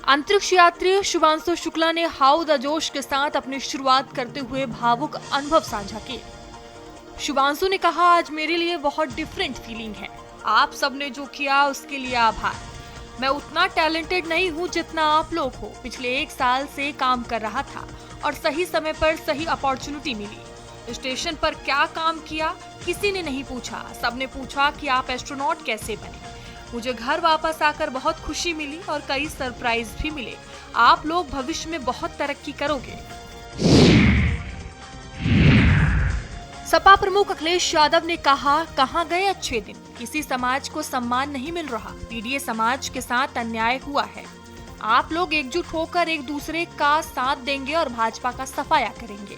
अंतरिक्ष यात्री शुभांशु शुक्ला ने हाउ द जोश के साथ अपनी शुरुआत करते हुए भावुक अनुभव साझा किए। शुभांशु ने कहा, आज मेरे लिए बहुत डिफरेंट फीलिंग है। आप सबने जो किया उसके लिए आभार। मैं उतना टैलेंटेड नहीं हूँ जितना आप लोग हो। पिछले 1 साल से काम कर रहा था और सही समय पर सही अपॉर्चुनिटी मिली। स्टेशन पर क्या काम किया किसी ने नहीं पूछा। सबने पूछा कि आप एस्ट्रोनॉट कैसे बने। मुझे घर वापस आकर बहुत खुशी मिली और कई सरप्राइज भी मिले। आप लोग भविष्य में बहुत तरक्की करोगे। सपा प्रमुख अखिलेश यादव ने कहा, कहां गए अच्छे दिन। किसी समाज को सम्मान नहीं मिल रहा। पीडीए समाज के साथ अन्याय हुआ है। आप लोग एकजुट होकर एक दूसरे का साथ देंगे और भाजपा का सफाया करेंगे।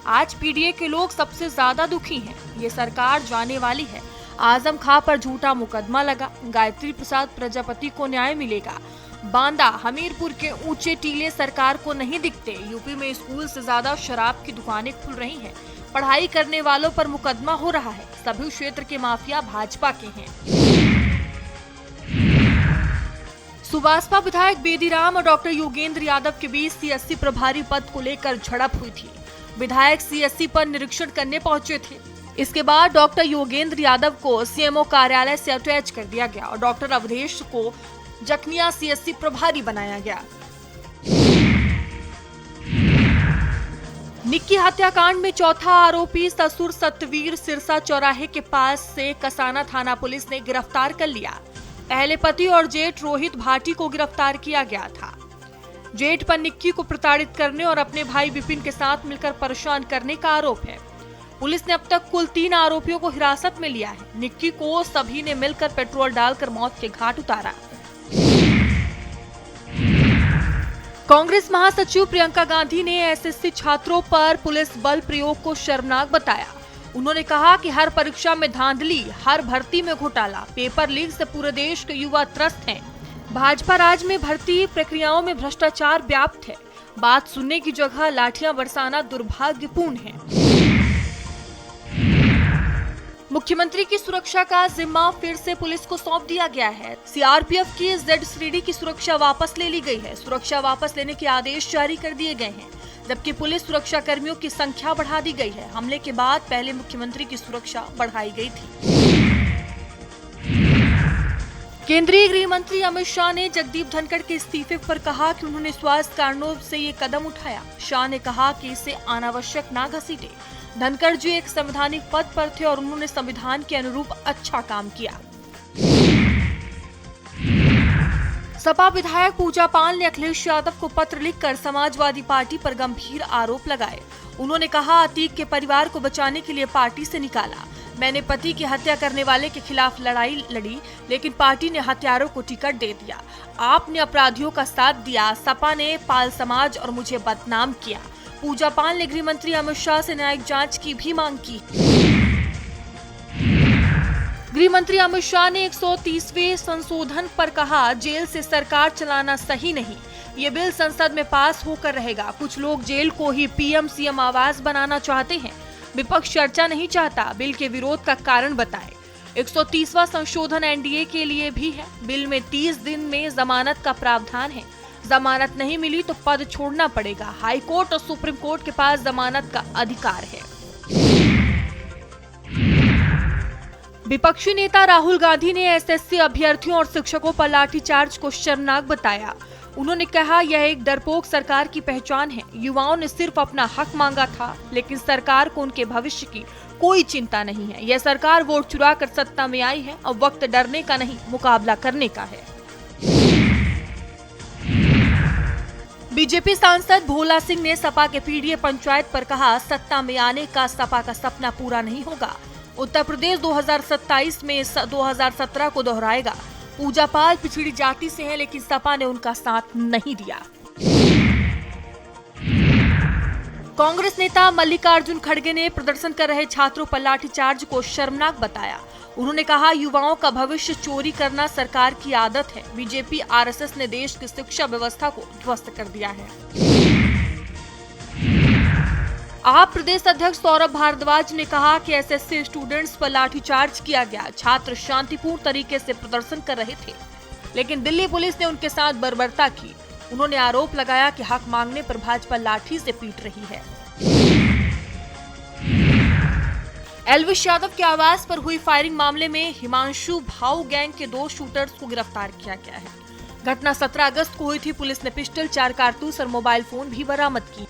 आज पीडीए के लोग सबसे ज्यादा दुखी हैं। ये सरकार जाने वाली है। आजम खां पर झूठा मुकदमा लगा। गायत्री प्रसाद प्रजापति को न्याय मिलेगा। बांदा हमीरपुर के ऊंचे टीले सरकार को नहीं दिखते। यूपी में स्कूल से ज्यादा शराब की दुकानें खुल रही हैं। पढ़ाई करने वालों पर मुकदमा हो रहा है। सभी क्षेत्र के माफिया भाजपा के हैं। सुबासपा विधायक बेदीराम और डॉक्टर योगेंद्र यादव के बीच सीएससी प्रभारी पद को लेकर झड़प हुई थी। विधायक सीएससी पर निरीक्षण करने पहुंचे थे। इसके बाद डॉक्टर योगेंद्र यादव को सीएमओ कार्यालय से अटैच कर दिया गया और डॉक्टर अवधेश को जखनिया सीएससी प्रभारी बनाया गया। निक्की हत्याकांड में चौथा आरोपी ससुर सतवीर सिरसा चौराहे के पास से कसाना थाना पुलिस ने गिरफ्तार कर लिया। पहले पति और जेठ रोहित भाटी को गिरफ्तार किया गया था। जेठ पर निक्की को प्रताड़ित करने और अपने भाई विपिन के साथ मिलकर परेशान करने का आरोप है। पुलिस ने अब तक कुल 3 आरोपियों को हिरासत में लिया है। निक्की को सभी ने मिलकर पेट्रोल डालकर मौत के घाट उतारा। कांग्रेस महासचिव प्रियंका गांधी ने एसएससी छात्रों पर पुलिस बल प्रयोग को शर्मनाक बताया। उन्होंने कहा कि हर परीक्षा में धांधली, हर भर्ती में घोटाला, पेपर लीक से पूरे देश के युवा त्रस्त हैं। भाजपा राज में भर्ती प्रक्रियाओं में भ्रष्टाचार व्याप्त है। बात सुनने की जगह लाठियां बरसाना दुर्भाग्यपूर्ण है। मुख्यमंत्री की सुरक्षा का जिम्मा फिर से पुलिस को सौंप दिया गया है। सीआरपीएफ की Z3D की सुरक्षा वापस ले ली गई है। सुरक्षा वापस लेने के आदेश जारी कर दिए गए हैं, जबकि पुलिस सुरक्षा कर्मियों की संख्या बढ़ा दी गई है। हमले के बाद पहले मुख्यमंत्री की सुरक्षा बढ़ाई गई थी। केंद्रीय गृह मंत्री अमित शाह ने जगदीप धनखड़ के इस्तीफे पर कहा कि उन्होंने स्वास्थ्य कारणों से ये कदम उठाया। शाह ने कहा कि इसे अनावश्यक ना घसीटे। धनखड़ जी एक संवैधानिक पद पर थे और उन्होंने संविधान के अनुरूप अच्छा काम किया। सपा विधायक पूजा पाल ने अखिलेश यादव को पत्र लिखकर समाजवादी पार्टी पर गंभीर आरोप लगाए। उन्होंने कहा, अतीक के परिवार को बचाने के लिए पार्टी से निकाला। मैंने पति की हत्या करने वाले के खिलाफ लड़ाई लड़ी, लेकिन पार्टी ने हत्यारों को टिकट दे दिया। आपने अपराधियों का साथ दिया। सपा ने पाल समाज और मुझे बदनाम किया। पूजा पाल ने गृह मंत्री अमित शाह से न्यायिक जांच की भी मांग की। गृह मंत्री अमित शाह ने 130वें संशोधन पर कहा, जेल से सरकार चलाना सही नहीं। ये बिल संसद में पास होकर रहेगा। कुछ लोग जेल को ही पीएम सीएम आवास बनाना चाहते हैं। विपक्ष चर्चा नहीं चाहता। बिल के विरोध का कारण बताएं। 130वां संशोधन एनडीए के लिए भी है। बिल में 30 दिन में जमानत का प्रावधान है। जमानत नहीं मिली तो पद छोड़ना पड़ेगा। हाई कोर्ट और सुप्रीम कोर्ट के पास जमानत का अधिकार है। विपक्षी नेता राहुल गांधी ने एसएससी अभ्यर्थियों और शिक्षकों पर लाठीचार्ज को शर्मनाक बताया। उन्होंने कहा, यह एक डरपोक सरकार की पहचान है। युवाओं ने सिर्फ अपना हक मांगा था, लेकिन सरकार को उनके भविष्य की कोई चिंता नहीं है। यह सरकार वोट चुरा कर सत्ता में आई है और वक्त डरने का नहीं, मुकाबला करने का है। बीजेपी सांसद भोला सिंह ने सपा के पीडीए पंचायत पर कहा, सत्ता में आने का सपा का सपना पूरा नहीं होगा। उत्तर प्रदेश 2027 में 2017 को दोहराएगा। पूजा पाल पिछड़ी जाति से हैं, लेकिन सपा ने उनका साथ नहीं दिया। कांग्रेस नेता मल्लिकार्जुन खड़गे ने प्रदर्शन कर रहे छात्रों पर लाठीचार्ज को शर्मनाक बताया। उन्होंने कहा, युवाओं का भविष्य चोरी करना सरकार की आदत है। बीजेपी आरएसएस ने देश की शिक्षा व्यवस्था को ध्वस्त कर दिया है। आप प्रदेश अध्यक्ष सौरभ भारद्वाज ने कहा कि एसएससी स्टूडेंट्स पर लाठीचार्ज किया गया। छात्र शांतिपूर्ण तरीके से प्रदर्शन कर रहे थे। लेकिन दिल्ली पुलिस ने उनके साथ बर्बरता की। उन्होंने आरोप लगाया कि हक मांगने पर भाजपा लाठी से पीट रही है। एल्विश यादव के आवास पर हुई फायरिंग मामले में हिमांशु भाऊ गैंग के 2 शूटर्स को गिरफ्तार किया गया है। घटना 17 अगस्त को हुई थी। पुलिस ने पिस्टल, 4 कारतूस और मोबाइल फोन भी बरामद की।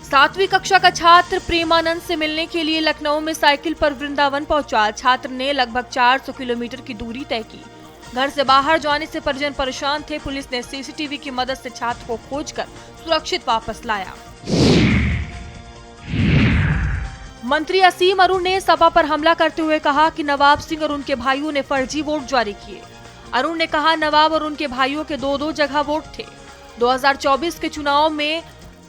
7वीं कक्षा का छात्र प्रेमानंद से मिलने के लिए लखनऊ में साइकिल पर वृंदावन पहुंचा। छात्र ने लगभग 400 किलोमीटर की दूरी तय की। घर से बाहर जाने से परिजन परेशान थे। पुलिस ने सीसीटीवी की मदद से छात्र को खोजकर सुरक्षित वापस लाया। मंत्री असीम अरुण ने सपा पर हमला करते हुए कहा कि नवाब सिंह और उनके भाइयों ने फर्जी वोट जारी किए। अरुण ने कहा, नवाब और उनके भाइयों के 2-2 जगह वोट थे। 2024 के चुनाव में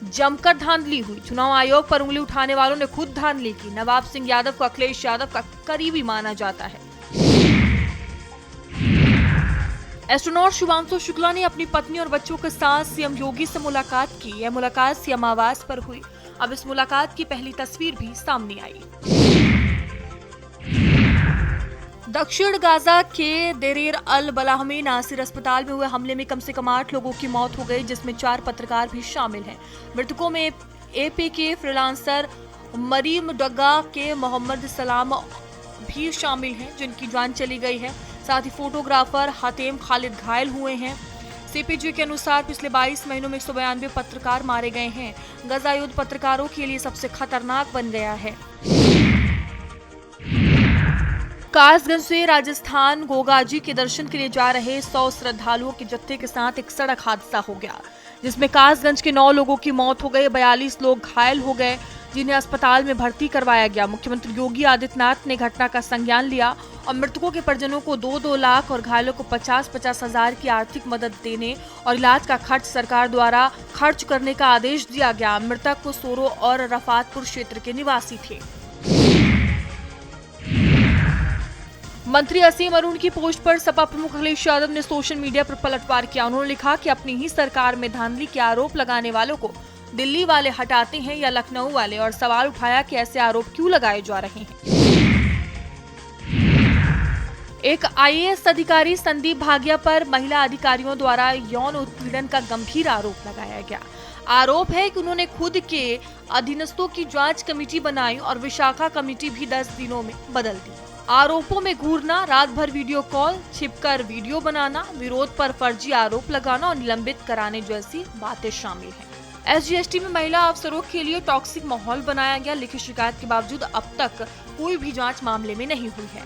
जमकर धांधली हुई। चुनाव आयोग पर उंगली उठाने वालों ने खुद धांधली की। नवाब सिंह यादव को अखिलेश यादव का करीबी माना जाता है। एस्ट्रोनॉट शुभांशु शुक्ला ने अपनी पत्नी और बच्चों के साथ सीएम योगी से मुलाकात की। यह मुलाकात सीएम आवास पर हुई। अब इस मुलाकात की पहली तस्वीर भी सामने आई। दक्षिण गाजा के देरेर अल बलाह में नासिर अस्पताल में हुए हमले में कम से कम 8 लोगों की मौत हो गई, जिसमें 4 पत्रकार भी शामिल हैं। मृतकों में एपी के फ्रीलांसर मरीम डग्गा के मोहम्मद सलाम भी शामिल हैं, जिनकी जान चली गई है। साथ ही फोटोग्राफर हातेम खालिद घायल हुए हैं। सीपीजी के अनुसार पिछले 22 महीनों में 192 पत्रकार मारे गए हैं। गजा युद्ध पत्रकारों के लिए सबसे खतरनाक बन गया है। कासगंज से राजस्थान गोगाजी के दर्शन के लिए जा रहे 100 श्रद्धालुओं के जत्थे के साथ एक सड़क हादसा हो गया, जिसमें कासगंज के 9 लोगों की मौत हो गई, 42 लोग घायल हो गए, जिन्हें अस्पताल में भर्ती करवाया गया। मुख्यमंत्री योगी आदित्यनाथ ने घटना का संज्ञान लिया और मृतकों के परिजनों को 2-2 लाख और घायलों को 50-50 हजार की आर्थिक मदद देने और इलाज का खर्च सरकार द्वारा खर्च करने का आदेश दिया गया। मृतक को सोरो और रफातपुर क्षेत्र के निवासी थे। मंत्री असीम अरुण की पोस्ट पर सपा प्रमुख अखिलेश यादव ने सोशल मीडिया पर पलटवार किया। उन्होंने लिखा कि अपनी ही सरकार में धांधली के आरोप लगाने वालों को दिल्ली वाले हटाते हैं या लखनऊ वाले, और सवाल उठाया कि ऐसे आरोप क्यों लगाए जा रहे हैं। एक आईएएस अधिकारी संदीप भागिया पर महिला अधिकारियों द्वारा यौन उत्पीड़न का गंभीर आरोप लगाया गया। आरोप है कि उन्होंने खुद के अधीनस्थों की जांच कमेटी बनाई और विशाखा कमेटी भी 10 दिनों में बदल दी। आरोपों में घूरना, रात भर वीडियो कॉल, छिपकर वीडियो बनाना, विरोध पर फर्जी आरोप लगाना और निलंबित कराने जैसी बातें शामिल हैं। एसजीएसटी में महिला अफसरों के लिए टॉक्सिक माहौल बनाया गया। लिखित शिकायत के बावजूद अब तक कोई भी जांच मामले में नहीं हुई है।